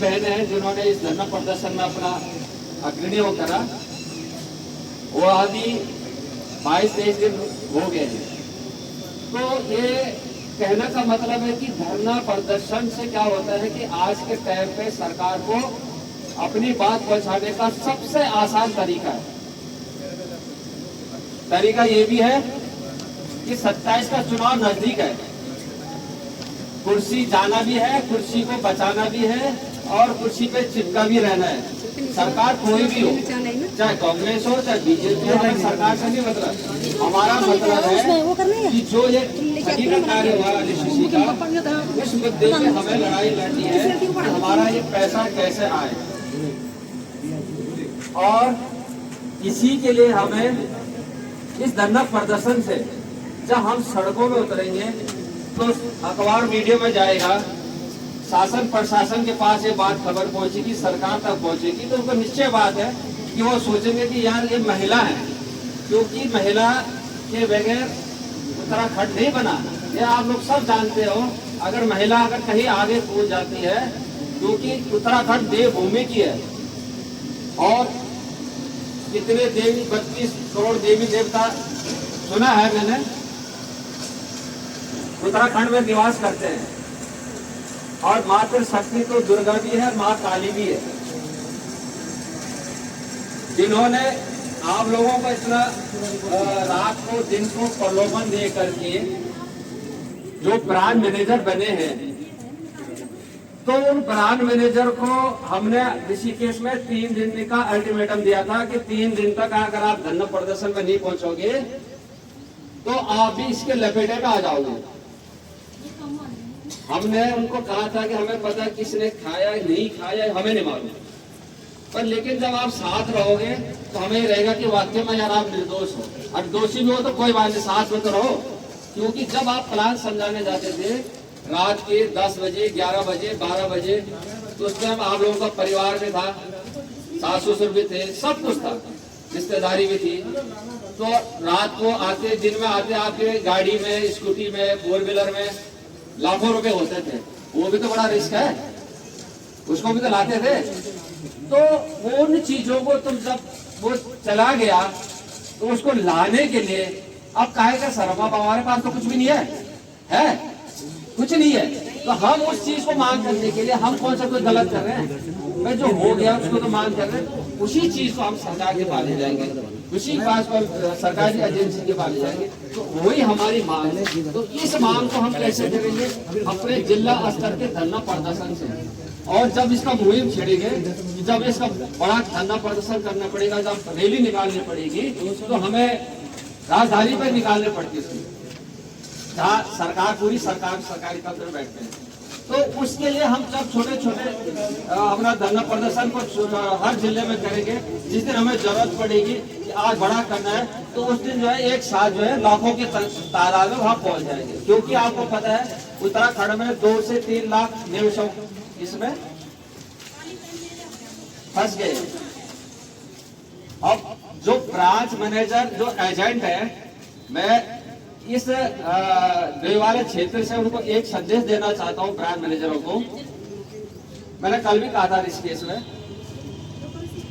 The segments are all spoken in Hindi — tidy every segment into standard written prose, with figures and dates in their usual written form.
बहनें हैं जिन्होंने इस धरना प्रदर्शन में अपना अग्रणी वो करा, वो आदि 22-23 दिन हो गए हैं। तो ये कहने का मतलब है कि धरना प्रदर्शन से क्या होता है कि आज के टाइम पे सरकार को अपनी बात पहुंचाने का सबसे आसान तरीका ये भी है कि 27 का चुनाव नजदीक है, कुर्सी जाना भी है, कुर्सी को बचाना भी है और कुर्सी पे चिपका भी रहना है। सरकार कोई भी हो, चाहे कांग्रेस हो चाहे बीजेपी हो, सरकार से नहीं मतलब, हमारा मतलब है कि जो ये ठगी का कार्य हुआ एलआईसी का, उस मुद्दे पे हमें लड़ाई लड़नी है कि हमारा ये पैसा कैसे आए। और इसी के लिए हमें इस धरना प्रदर्शन से जब हम सड़कों में उतरेंगे तो अखबार मीडिया में जाएगा, शासन प्रशासन के पास ये बात खबर पहुंचेगी, सरकार तक पहुंचेगी, तो उनको निश्चय बात है कि वो सोचेंगे कि यार ये महिला है, क्योंकि महिला के बगैर उत्तराखंड नहीं बना। ये आप लोग सब जानते हो, अगर महिला अगर कहीं आगे पहुंच जाती है, क्योंकि उत्तराखंड देवभूमि की है और कितने देवी 32 करोड़ देवी देवता सुना है मैंने उत्तराखंड में निवास करते हैं, और मातृ शक्ति तो दुर्गा भी है, माँ काली भी है, जिन्होंने आप लोगों को इतना रात को दिन को प्रलोभन दे करके जो ब्रांड मैनेजर बने हैं, तो उन ब्रांड मैनेजर को हमने ऋषिकेश में 3 दिन का अल्टीमेटम दिया था कि 3 दिन तक अगर आप धरना प्रदर्शन में नहीं पहुंचोगे तो आप भी इसके लपेटे में आ जाओगे। हमने उनको कहा था कि हमें पता किसने खाया नहीं खाया हमें नहीं मालूम, पर लेकिन जब आप साथ रहोगे तो हमें रहेगा कि वाकई में यार आप निर्दोष हो, और दोषी भी हो तो कोई बात नहीं, साथ में तो रहो। क्योंकि जब आप प्लान समझाने जाते थे रात के 10 बजे 11 बजे 12 बजे, तो उस टाइम आप लोगों का परिवार में था, सास ससुर भी थे, सब कुछ था, रिश्तेदारी भी थी, तो रात को आते दिन में आते आपके गाड़ी में स्कूटी में फोर व्हीलर में लाखों रुपए होते थे, वो भी तो बड़ा रिस्क है, उसको भी तो लाते थे। तो उन चीजों को तुम जब वो चला गया तो उसको लाने के लिए अब काहे का शर्मा, हमारे पास तो कुछ भी नहीं है कुछ नहीं है, तो हम उस चीज को मांग करने के लिए हम कौन सा कोई गलत कर रहे हैं, मैं जो हो गया उसको तो मांग कर रहे हैं, उसी चीज को हम सरकार के पास ले जाएंगे, उसी पास पर सरकारी एजेंसी के पास ले जाएंगे, तो वही हमारी मांग है। तो इस मांग को हम कैसे करेंगे, अपने जिला स्तर के धरना प्रदर्शन से। और जब इसका मुहिम छेड़ेंगे, जब इसका बड़ा धरना प्रदर्शन करना पड़ेगा, जब रैली निकालनी पड़ेगी, तो हमें राजधानी पर निकालने पड़ती है, जहाँ सरकार पूरी सरकारी तंत्र में बैठते हैं। तो उसके लिए हम जब छोटे छोटे अपना धरना प्रदर्शन को हर जिले में करेंगे, जिस दिन हमें जरूरत पड़ेगी कि आज बड़ा करना है, तो उस दिन जो है एक साथ जो है लाखों की तादाद में वहां पहुंच जाएंगे। क्योंकि आपको पता है उत्तराखंड में 2 से 3 लाख निवेशक इसमें फंस गए। अब जो ब्रांच मैनेजर जो एजेंट है, मैं इस वाले क्षेत्र से उनको एक संदेश देना चाहता हूं ब्रांच मैनेजरों को। मैंने कल भी कहा था ऋषिकेश में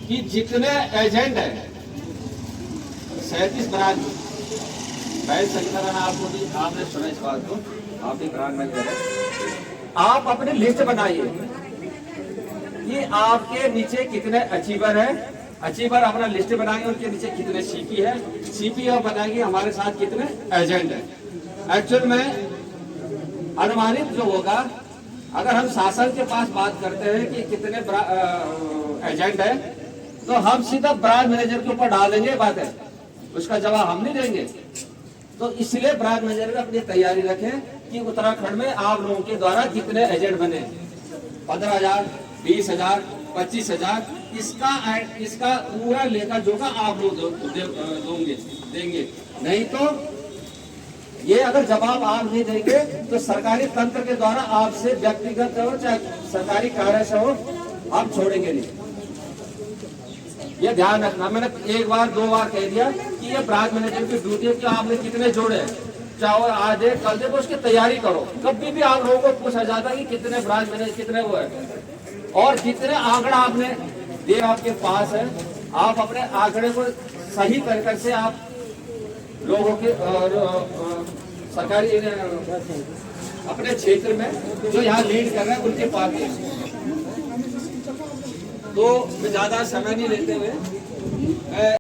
कि जितने एजेंट हैं 37 ब्रांच, मैं संगठन आपको भी आपने सुना इस बात को, आप भी ब्रांच मैनेजर है, आप अपनी लिस्ट बनाइए कि आपके नीचे कितने अचीवर है, अचीवर अपना लिस्ट बनाएंगे, उनके नीचे कितने सीपी है, सीपी और बनाएंगे हमारे साथ कितने एजेंट है। एक्चुअल में अनुमानित जो होगा, अगर हम शासन के पास बात करते हैं कि कितने एजेंट है, तो हम सीधा ब्रांच मैनेजर के ऊपर डाल देंगे, बात है, उसका जवाब हम नहीं देंगे। तो इसलिए ब्रांच मैनेजर अपनी तैयारी रखें कि उत्तराखंड में आप लोगों के द्वारा कितने एजेंट बने, 15,000 20,000 25,000, इसका पूरा लेखा जोखा आप लोग देंगे। नहीं तो ये अगर जवाब आप नहीं देंगे तो सरकारी तंत्र के द्वारा आपसे व्यक्तिगत हो चाहे सरकारी कार्य से हो, आप छोड़ेंगे नहीं। ये ध्यान रखना, मैंने 1 बार 2 बार कह दिया कि ये ब्रांच मैनेजर की ड्यूटी है कि आपने कितने जोड़े, चाहे आज दे कल दे, उसकी तैयारी करो। कभी भी आप लोगों को पूछा जाता है कि कितने ब्रांच मैनेजर कितने वो है, और जितने आंकड़ा आपने दिए आपके पास है, आप अपने आंकड़े को सही कर से आप लोगों के सरकारी अपने क्षेत्र में जो यहाँ लीड कर रहे हैं उनके पास दें। तो मैं ज्यादा समय नहीं लेते हुए